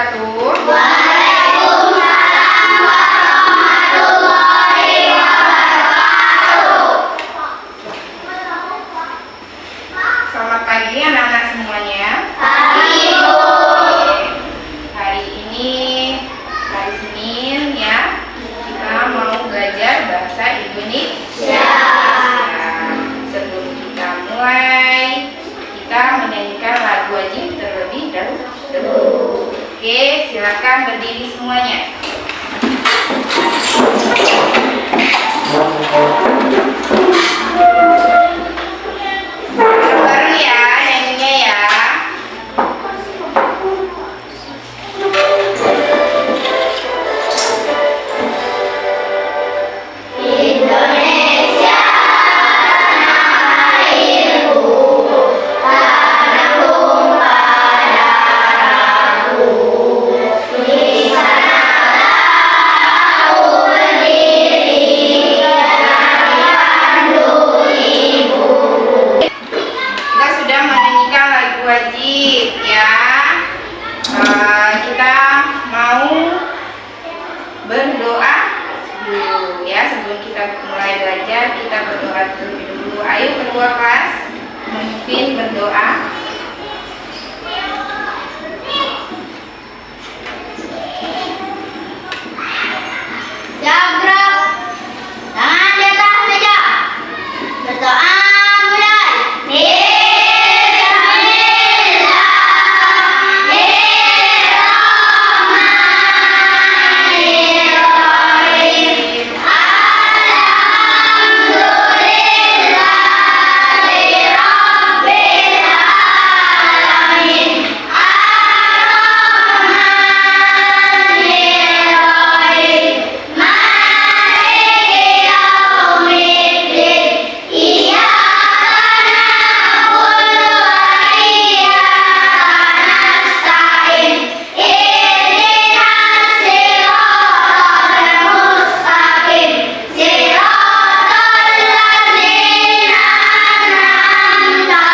wabarakatuh. Waalaikumsalam warahmatullahi wabarakatuh. Selamat pagi anak-anak semuanya. Pagi, Bu. Hari ini hari Senin ya. Kita mau belajar bahasa Indonesia. Sebelum kita mulai, kita menyanyikan lagu wajib terlebih dahulu. Oke, silakan berdiri semuanya. Baru ya nyanyinya ya. Indonesia tanah airku, tanah tumpah darahku. Di sana aku berdiri dan dipandu ibuku. Kita sudah menyanyikan lagu wajib ya. Kita mau berdoa dulu ya. Sebelum kita mulai belajar, kita berdoa terlebih dulu. Ayo kedua kelas memimpin berdoa. Gerak, tangan di atas meja. Berdoa mulai. Bismillahirrahmanirrahim. Alhamdulillahirabbil alamin. Ar-Rahmanirrahim. Maliki yaumiddin. Iyyaka na'budu wa iyyaka nasta'in. Ihdinas siratal mustaqim. Siratal ladzina an'amta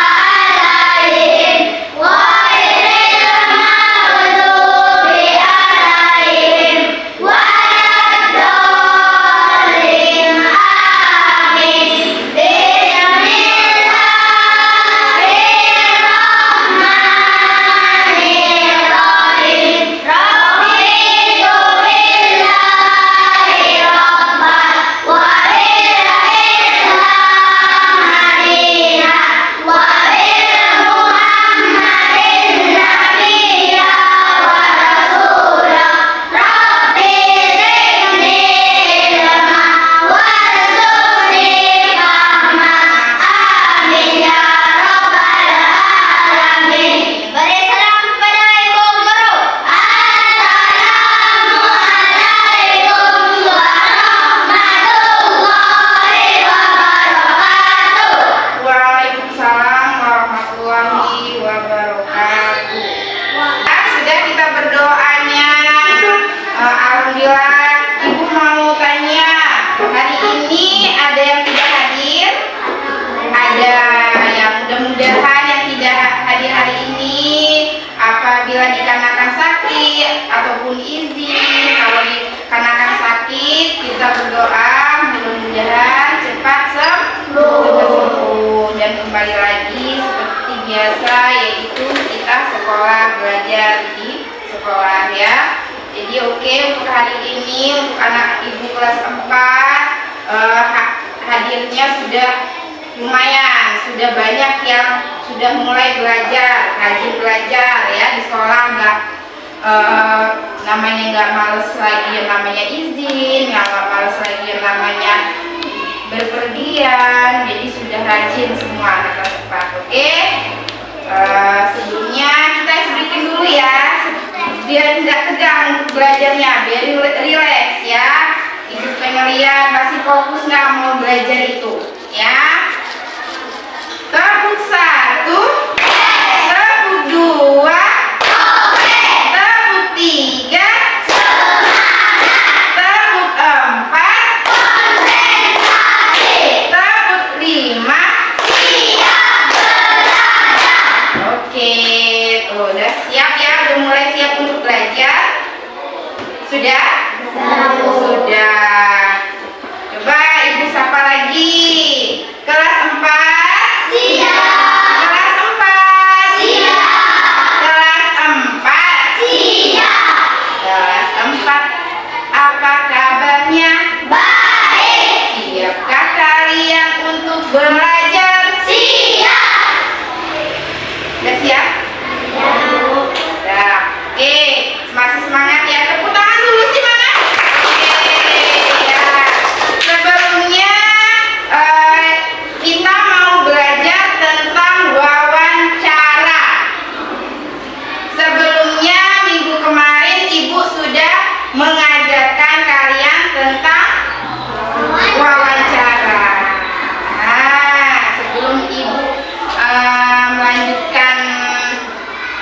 'alaihim ghairil maghdubi 'alaihim waladdallin. Amin. Bismillahirrahmanirrahim. Raditu billahi rabban wa bil Islam dinan wa bil Muhammadin nabiyyan wa rasulan. Rabbi zidni ilma warzuqni fahma. Amin ya rabbal alamin. Beri salam kepada ibu guru. Assalamualaikum warahmatullahi wabarakatuh. Waalaikumsalam warahmatullahi wabarakatuh. Sudah kita berdoanya. Alhamdulillah. Ibu mau tanya, hari ini ada yang tidak hadir? Ada yang mudah-mudahan yang tidak hadir hari ini apabila dikarenakan sakit ataupun izin. Kalau dikarenakan sakit, kita berdoa mudah-mudahan cepat sembuh dan kembali lagi seperti biasa, yaitu kita sekolah, belajar di sekolah ya. Jadi oke, untuk hari ini untuk anak ibu kelas 4 hadirnya sudah lumayan, sudah banyak yang sudah mulai belajar, rajin belajar ya di sekolah. Namanya nggak males lagi yang namanya izin, nggak males lagi yang namanya berpergian. Jadi sudah rajin semua anak kelas 4. Oke. Sebelumnya kita sedikit dulu ya, biar tidak tegang untuk belajarnya, biar rileks ya. Ibu pengen lihat masih fokus nggak mau belajar itu ya. Tepuk 1, tepuk 2, tepuk 3, tepuk 4, tepuk 5. Oke, tuh udah siap ya, udah mulai siap untuk belajar. belajar? Siap. Udah siap? Udah. Oke, masih semangat ya. Tepuk tangan dulu sih mana? Oke, ya. Sebelumnya kita mau belajar tentang wawancara. Sebelumnya minggu kemarin Ibu sudah mengajarkan kalian tentang wawancara. Nah, sebelum Ibu melanjutkan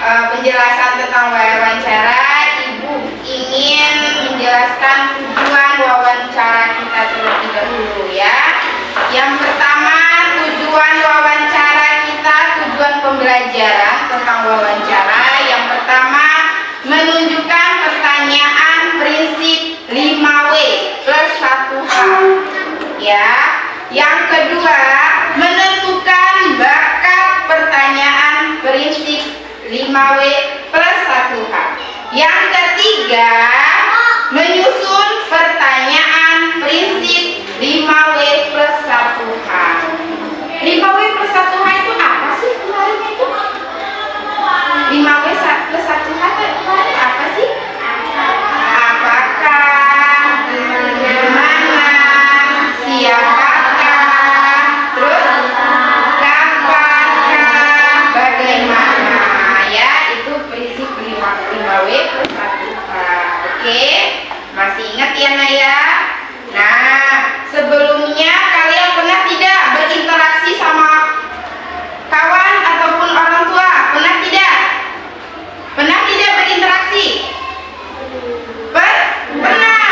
penjelasan tentang wawancara, Ibu ingin menjelaskan tujuan wawancara kita terlebih dahulu ya. Yang pertama, tujuan wawancara kita, tujuan pembelajaran tentang wawancara. Yang pertama, menunjukkan pertanyaan prinsip 5W plus 1H. Ya. Yang kedua, menentukan bakat pertanyaan prinsip 5W plus 1H. Yang ketiga, menyusun pertanyaan prinsip 5W plus 1H. 5W plus 1H itu apa sih kemarin itu? 5W plus 1H itu apa sih? Apakah, dimana, siapakah, terus kapankah, bagaimana, ya itu prinsip 5W plus 1H. Oke, masih ingat ya Naya? Nah, sebelumnya kalian pernah tidak berinteraksi sama kawan ataupun orang tua? Pernah tidak? Pernah tidak berinteraksi? Pernah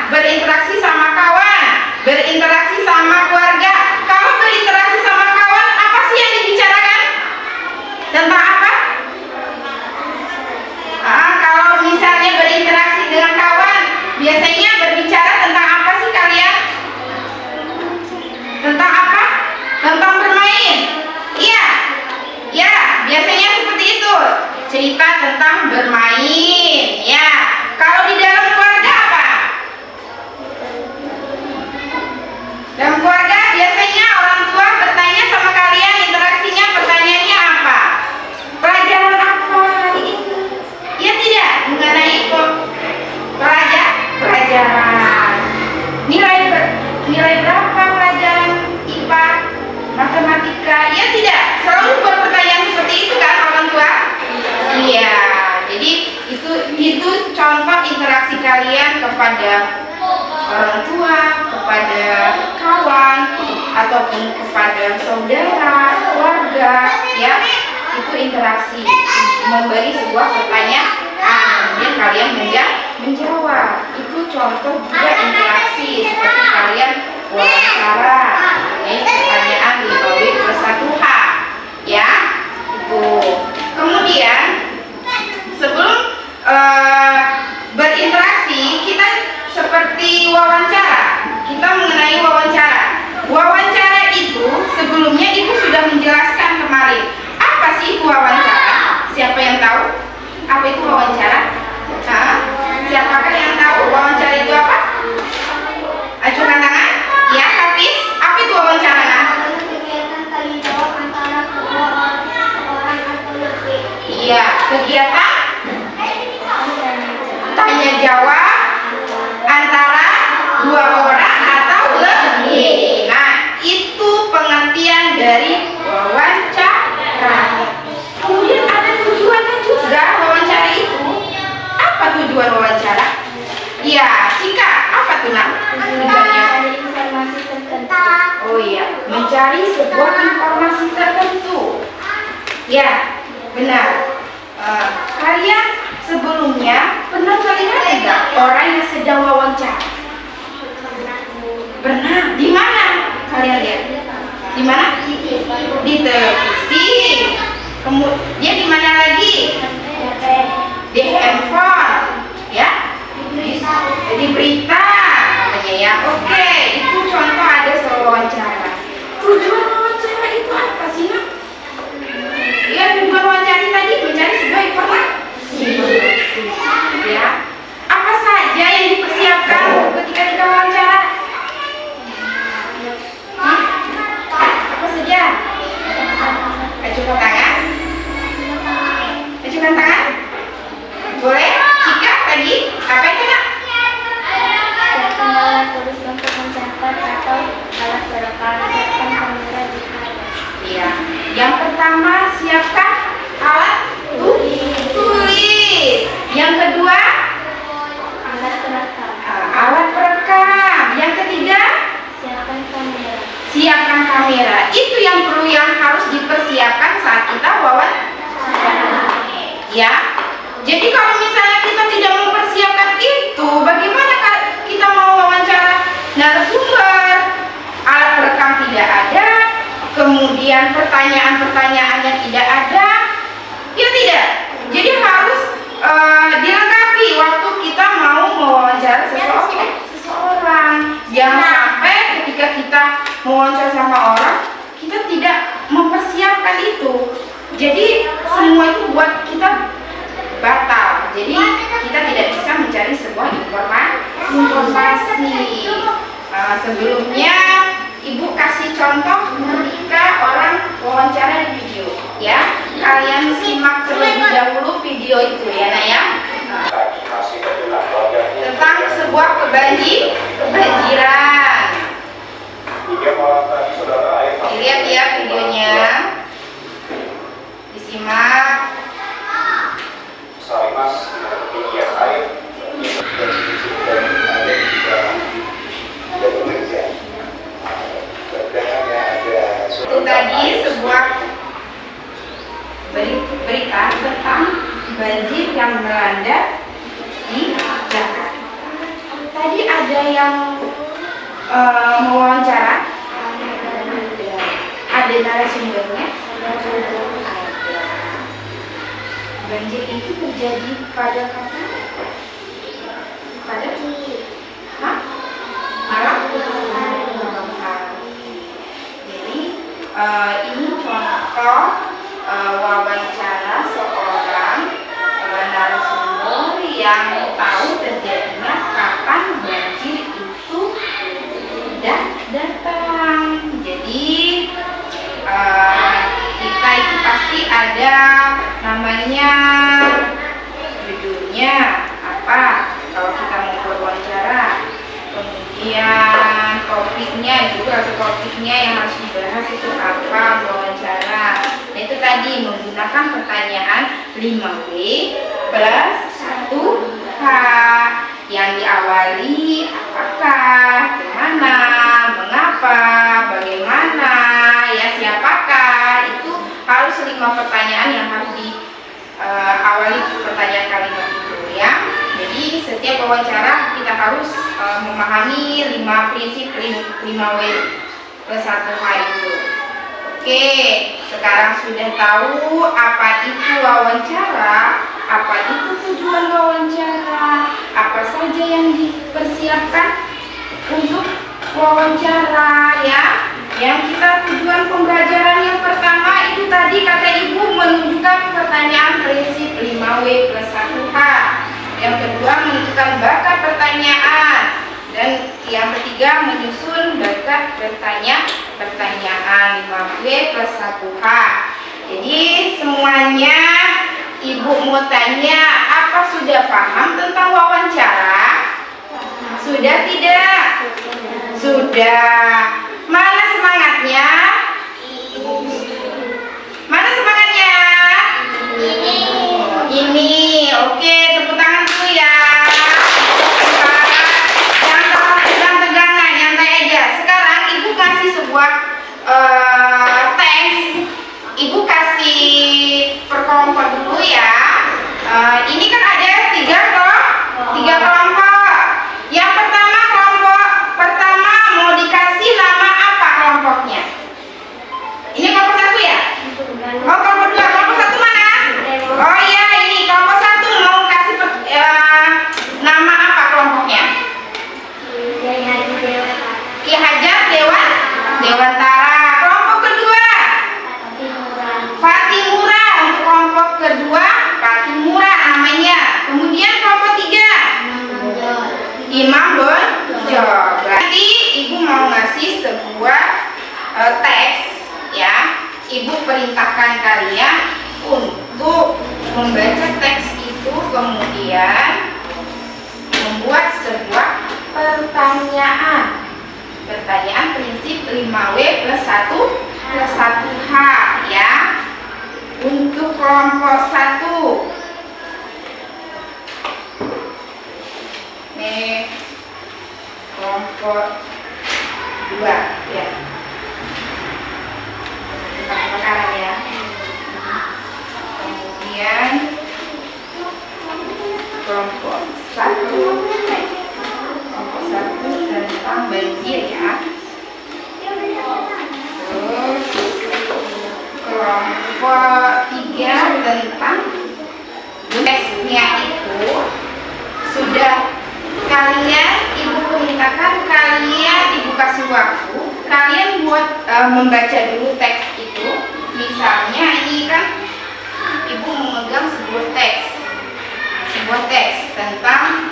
berinteraksi sama kawan, berinteraksi sama keluarga. Kalau berinteraksi sama kawan, apa sih yang dibicarakan? Tentang apa? Kalau misalnya berinteraksi dengan kawan, biasanya berbicara tentang apa sih kalian? Tentang apa? Tentang bermain. Iya. Ya, biasanya seperti itu. Cerita tentang bermain. Ya. Kalau di dalam keluarga apa? Dalam keluarga biasanya orang tua bertanya sama kalian, interaksinya pertanyaannya apa? Pelajaran apa hari ini? Ya tidak, mengenai pelajaran. Nilai berapa pelajaran IPA, matematika? Ya tidak, selalu buat pertanyaan seperti itu kan orang tua? Iya. Jadi itu contoh interaksi kalian kepada orang tua, kepada kawan, ataupun kepada saudara, keluarga, ya. Itu interaksi, memberi sebuah pertanyaan, kemudian kalian menjawab. Itu contoh juga interaksi seperti kalian wawancara, pertanyaan 5W plus 1H, ya. Itu. Kemudian sebelum berinteraksi, kita seperti wawancara. Kita mengenai wawancara. Wawancara itu sebelumnya Ibu sudah menjelaskan kemarin. Apa sih itu wawancara? Siapa yang tahu? Apa itu wawancara? Siapakah yang tahu wawancara itu apa? Ajukan tangan. Ya, Hafiz. Apa itu wawancara? Iya, kegiatan tanya jawab antara dua orang atau lebih. Nah, itu pengertian dari wawancara. Kemudian ada tujuannya juga wawancara itu. Apa tujuan wawancara? Iya, Cika, apa tuh nak tujuannya? Oh iya, mencari sebuah informasi tertentu. Ya, benar. Kalian sebelumnya pernah melihat tidak orang yang sedang wawancara? Pernah. Di mana kalian lihat? Di mana? Di televisi. Kemudian di mana lagi? Di handphone, ya? Di berita, katanya ya. Oke, itu contoh ada soal wawancara. Tujuan wawancara itu apa sih nak? Ya, tujuan wawancara tadi mencari sebuah informasi. Ya, apa saja yang dipersiapkan ketika kita wawancara? kamera. Itu yang harus dipersiapkan saat kita wawancara. Ya. Jadi kalau misalnya kita tidak mempersiapkan itu, bagaimana kita mau wawancara narasumber? Alat perekam tidak ada, kemudian pertanyaan-pertanyaannya tidak ada, ya tidak. Jadi harus dilengkapi waktu kita mau mewawancara seseorang. Jangan sampai ketika kita mewawancara sama orang, kita tidak mempersiapkan itu. Jadi semua itu buat kita batal. Jadi kita tidak bisa mencari sebuah informasi. Sebelumnya Ibu kasih contoh ketika orang wawancara di video, ya. Kalian simak terlebih dahulu video itu ya, Nak ya. Tentang sebuah kebanjiran. Dilihat ya videonya. Disimak. Itu tadi sebuah berita tentang banjir yang melanda di Jakarta. Tadi ada yang mewawancara, ada narasumbernya. Banjir itu terjadi pada kapan? Pada malam hari. Jadi ini contoh wawancara seorang narasumber yang tahu terjadinya kapan banjir itu tidak datang. Jadi kita itu pasti ada namanya judulnya apa kalau kita mau berwawancara, kemudian topiknya yang harus dibahas itu apa wawancara. Nah, itu tadi menggunakan pertanyaan 5W plus 1H yang diawali apakah, kemana, mengapa, bagaimana, ya siapakah. Itu harus 5 pertanyaan yang harus diawali pertanyaan kalimat itu ya. Jadi setiap wawancara kita harus memahami 5 prinsip 5W plus 1H itu. Oke, sekarang sudah tahu apa itu wawancara, apa itu tujuan wawancara, apa saja yang dipersiapkan untuk wawancara ya. Yang kita tujuan pembelajaran yang pertama itu tadi kata Ibu menunjukkan pertanyaan prinsip 5W plus 1H. Yang kedua menentukan bakat pertanyaan. Dan yang ketiga menyusun bakat pertanyaan 5W plus 1H. Jadi semuanya Ibu mau tanya, apa sudah paham tentang wawancara? Sudah tidak? Sudah. Mana semangatnya? Mana semangatnya? Ini. Oke, tepuk tangan dulu ya. Jangan tegangan, nyantai aja. Sekarang Ibu kasih sebuah teks. Ibu kasih perkelompok dulu ya. Ini kan ada 3 kelompok. Yang pertama kelompok pertama mau dikasih nama apa kelompoknya? Ini kelompok 1 ya? Oh, kelompok 2. Kelompok 1 mana? Oh iya, ini kelompok 1 mau kasih nama apa kelompoknya? Ki Hajar Dewantara. Kelompok kedua Fatimura. Untuk kelompok kedua Fatimura namanya. Kemudian kelompok 3 Imam Bonjo. Berarti Ibu mau ngasih sebuah teks ya. Ibu perintahkan kalian untuk membaca teks itu, kemudian membuat sebuah pertanyaan prinsip 5W plus 1H ya. Untuk kelompok 1 nih, kelompok 2 ya. kelompok 3 tentang teksnya itu sudah kalian, ibu permintakan kalian, ibu kasih waktu kalian buat membaca dulu teks itu. Misalnya ini kan ibu memegang sebuah teks tentang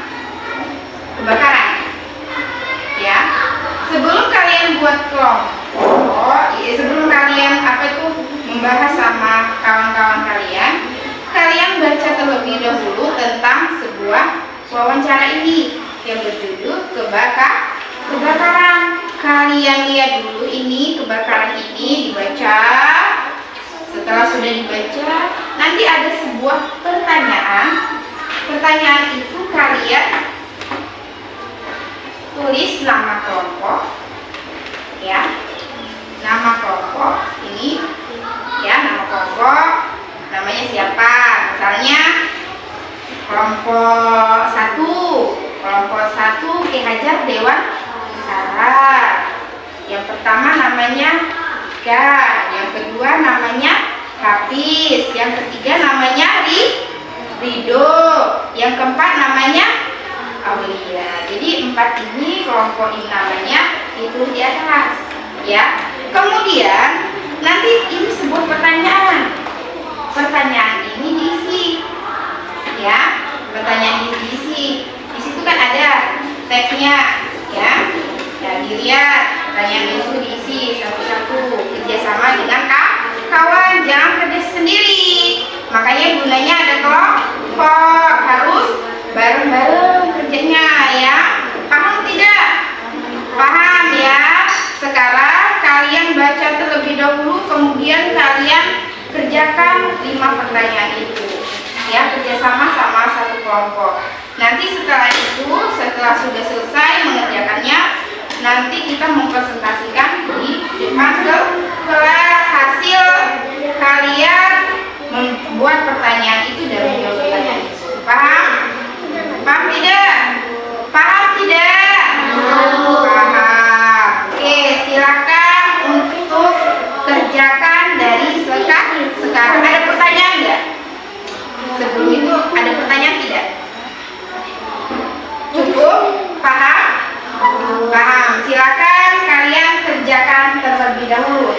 kebakaran, ya. Sebelum kalian buat kelompok, sebelum kalian membahas sama kawan-kawan kalian baca terlebih dahulu tentang sebuah wawancara ini yang berjudul kebakaran. Kalian lihat dulu ini kebakaran ini dibaca. Setelah sudah dibaca, nanti ada sebuah pertanyaan. Pertanyaan itu kalian tulis nama kelompok, ya. Nama kelompok ini, ya, nama kelompok. Namanya siapa? Misalnya kelompok 1 Ki Hajar Dewan Tara. Yang pertama namanya Ga, yang kedua namanya Hafiz, yang ketiga namanya Ridho, yang keempat namanya Aulia. Jadi 4 ini kelompok ini namanya itu di atas, ya. Kemudian nanti ini sebuah pertanyaan. Pertanyaan ini diisi, ya. Pertanyaan ini diisi. Di situ kan ada teksnya, ya. Ya, dilihat pertanyaan itu diisi satu-satu, kerjasama dengan kawan, jangan kerja sendiri. Makanya gunanya ada kelompok, harus bareng-bareng kerjanya, ya. Paham tidak? Paham, ya. Sekarang kalian baca terlebih dahulu, kemudian kalian kerjakan 5 pertanyaan itu, ya, kerjasama sama satu kelompok. Nanti setelah itu, setelah sudah selesai mengerjakannya, nanti kita mempresentasikan di depan kelas hasil kalian membuat pertanyaan itu dan menjawab pertanyaan itu. Paham? Paham tidak? Paham tidak? Paham. Oke, silakan untuk kerjakan dari sekarang. Ada pertanyaan enggak? Sebelum itu ada pertanyaan tidak? Cukup? Paham? Paham. Silakan kalian kerjakan terlebih dahulu.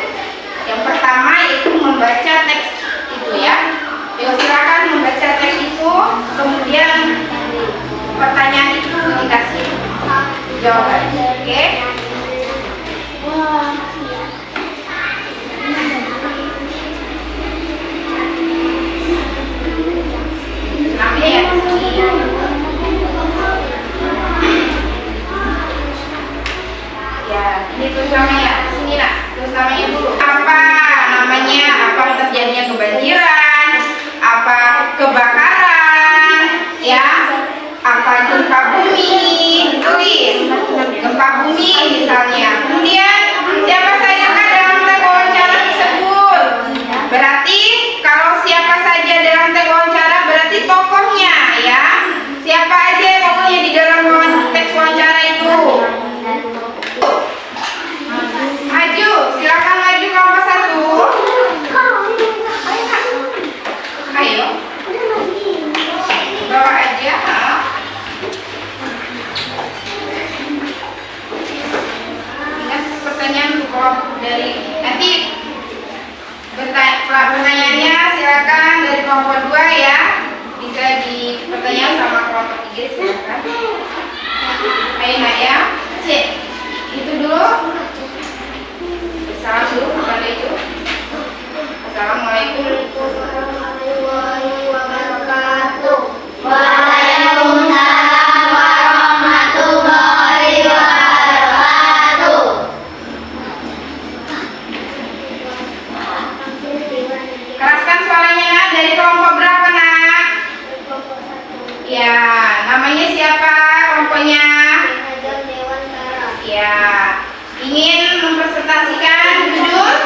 Yang pertama yaitu membaca teks itu, ya. Yuk, silakan membaca teks itu, kemudian pertanyaan itu dikasih jawaban. Oke? Namanya ya. Ya, ini tulis namanya. Sini nak, tulis namanya dulu. Apa namanya? Apa terjadinya kebanjiran? Apa kebakaran? Ya, apa gempa bumi? Tulis gempa bumi misalnya. Kemudian siapa saja kan dalam teks wawancara tersebut? Berarti kalau siapa saja dalam teks wawancara berarti tokohnya, ya. Siapa aja tokohnya di dalam teks wawancara itu? Maju, silakan maju kelompok 1. Ayo. Bawa aja. Ingat pertanyaan dari nanti pertanyaannya silakan dari kelompok 2, ya. Bisa di pertanyaan sama kelompok 3, silakan. Ayo nak, ya. Cek. Itu dulu. Salam dulu kepada itu. Assalamualaikum warahmatullahi wabarakatuh. Waalaikumsalam warahmatullahi wabarakatuh. Keraskan suaranya, nak. Dari kelompok berapa, nak? Ya, namanya siapa kelompoknya? Ya, ingin mempresentasikan judul?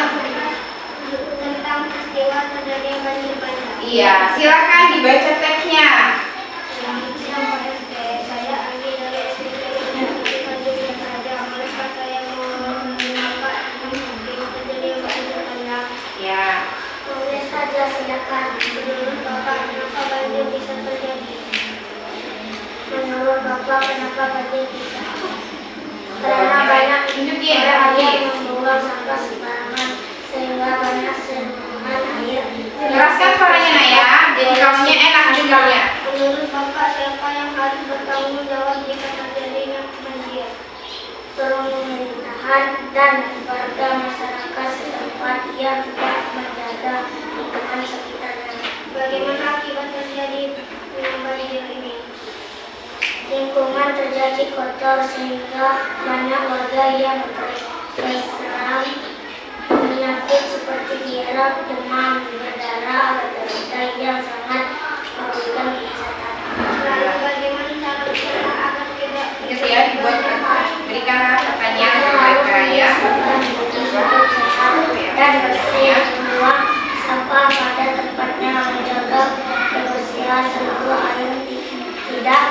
Tentang peristiwa terjadinya banjir bandang. Iya, silakan dibaca teksnya. Saya ambil dari SMP Tanjung saja. Mereka saya mau menambah terjadinya banjir bandang. Ya. Tulis 1. silakan. Menurut Bapak, kenapa banjir bisa terjadi? Menurut Bapak, kenapa banjir bisa? Karena banyak orang yang membuang sampah sembarangan sehingga banyak seniman air. Keraskan suaranya Naya, jadi kamunya enak dengarnya. Menurut Bapak, siapa yang harus bertanggung jawab jika terjadinya banjir? Pemerintahan dan warga masyarakat setempat yang tidak menjaga lingkungan sekitarnya. Bagaimana akibat terjadi banjir ini? Lingkungan terjadi kotor sehingga banyak warga yang terserang penyakit seperti diare, demam berdarah, atau yang sangat merugikan kesehatan. Lalu bagaimana cara usaha agar tidak Gitu ya, dibuat berikanlah pertanyaan kepada ya. dan bersih, membuang sampah pada tempatnya, menjaga kebersihan seluruh air, tidak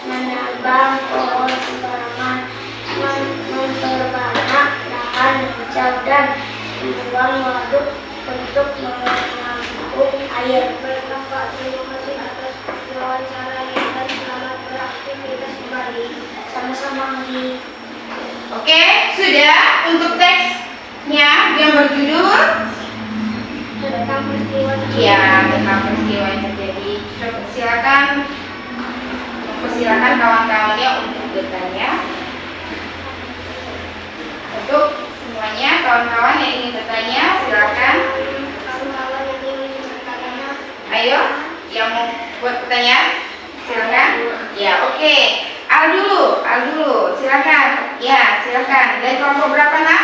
menambang pohon sembarangan, memperbanyak lahan hijau dan membuang waduk untuk menampung air. Baiklah Pak, terima kasih atas wawancaranya dan selamat beraktivitas kembali. Sama-sama Anggi. Oke, sudah untuk teksnya yang berjudul Tentang peristiwa ya tentang peristiwa yang terjadi. Silakan kawan-kawannya untuk bertanya. Untuk semuanya kawan-kawan yang ingin bertanya silakan. kawan-kawan yang ingin bertanya. Ayo, yang mau buat pertanyaan silakan. Ya, oke. Al dulu, silakan. Ya, silakan. Dari kelompok berapa nak?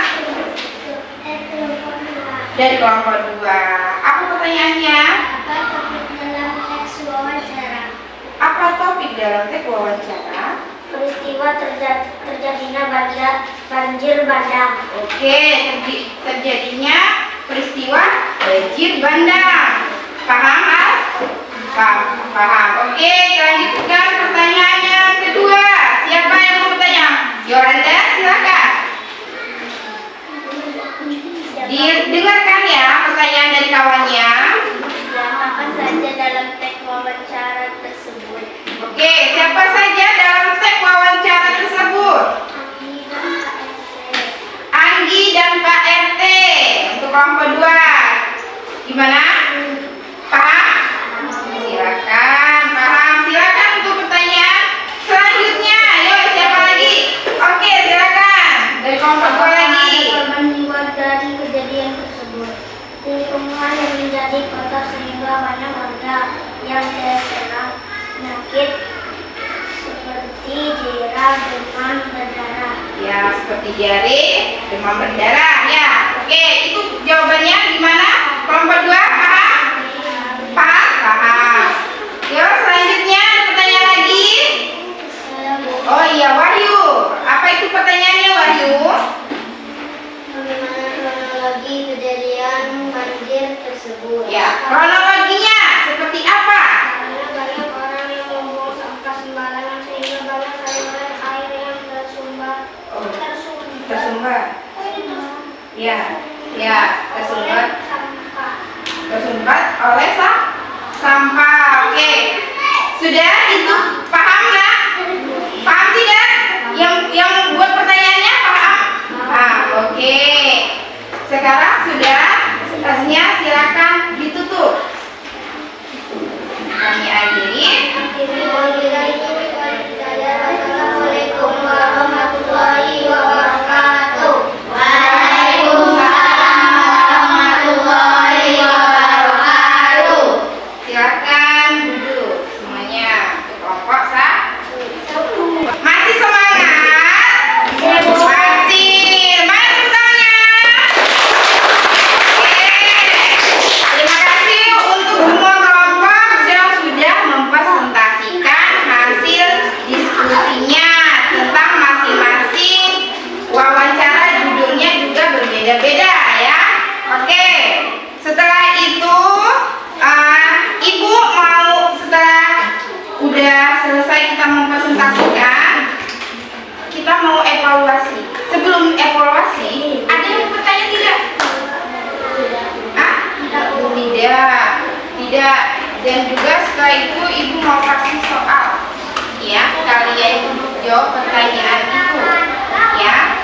Dari kelompok 2. Apa pertanyaannya? Apa topik dalam teks wawancara? Apa topik dalam teks wawancara? Peristiwa terjadinya banjir bandang. Oke, terjadinya peristiwa banjir bandang. Paham, Al? Paham. Oke, lanjutkan pertanyaan yang kedua. Siapa yang mau bertanya? Yolanda, silakan. Dengarkan ya pertanyaan dari kawannya. Apa saja dalam teks wawancara tersebut? Oke, siapa saja dalam teks wawancara tersebut? Anggi dan Pak RT. Untuk kelompok 2. Gimana? Paham? Silakan, paham. Silakan untuk pertanyaan selanjutnya. Ayo, siapa lagi? Oke, silakan. Dari kelompok 2 lagi. Korban jiwa dari kejadian tersebut. Lingkungan yang menjadi kotor sehingga banyak warga yang terserang penyakit seperti diare, demam berdarah. Ya, seperti diare, demam berdarah. Ya, oke. Itu jawabannya gimana? Kelompok 2 paham? Paham. Yuk, selanjutnya ada pertanyaan lagi. Oh iya, Wahyu. Apa itu pertanyaannya, Wahyu? Bagaimana kronologi kejadian banjir tersebut? Ya, kronologinya seperti apa? Karena banyak orang yang membuang sampah sembarangan sehingga banyak saluran air yang tersumbat. Tersumbat. Ya, tersumbat. Sampah. Tersumbat oleh sampah. Oke. Sudah itu paham nggak? Paham tidak? Yang buat pertanyaannya paham? Paham. Oke. Sekarang sudah, tasnya silakan ditutup. Kami akhiri. Assalamualaikum warahmatullahi wabarakatuh. Silakan duduk semuanya. Kelompok 1. Masih semangat? Masih. Mana tepuk tangannya? Oke. Terima kasih untuk semua kelompok yang sudah mempresentasikan hasil diskusinya tentang masing-masing wawancara. Judulnya juga berbeda-beda ya. Oke. Setelah itu Ibu mau setelah udah selesai kita mempresentasikan, kita mau evaluasi. Sebelum evaluasi, ada yang bertanya tidak? Tidak. Ya, dan juga setelah itu ibu mau kasih soal. Ya, kalian jawab pertanyaan itu. Ya,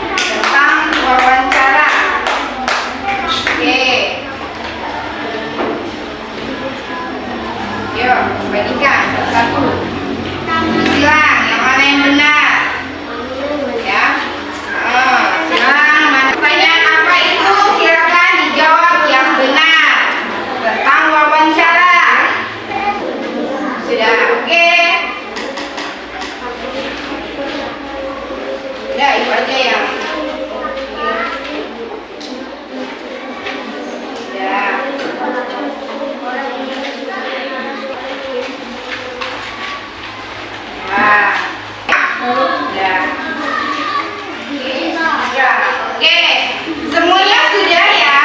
tentang wawancara. Oke. Yuk, bagikan satu-satu. Silang, yang mana yang benar? Ya. Silang, mana pertanyaan apa itu? Silakan dijawab yang benar tentang wawancara. Sudah, oke? Sudah, itu aja yang. Sudah. Nah, sudah. Ya, oke. Semuanya sudah ya.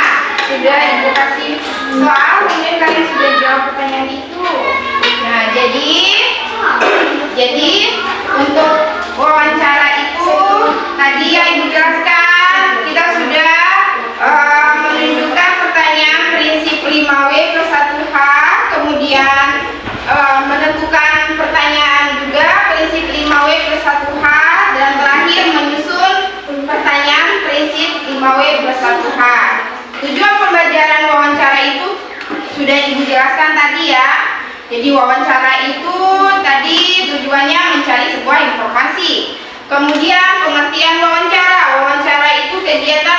Sudah ibu kasih soal, mungkin kalian sudah jawab pertanyaan itu. Nah, jadi untuk wawancara itu tadi yang ibu jelaskan, kita sudah menunjukkan pertanyaan prinsip 5W plus 1H, kemudian menentukan pertanyaan juga prinsip 5W plus 1H, dan terakhir menyusun pertanyaan prinsip 5W plus 1H. Tujuan pembelajaran wawancara itu sudah ibu jelaskan tadi ya. Jadi wawancara itu tadi tujuannya mencari sebuah informasi. Kemudian pengertian wawancara. Wawancara itu kegiatan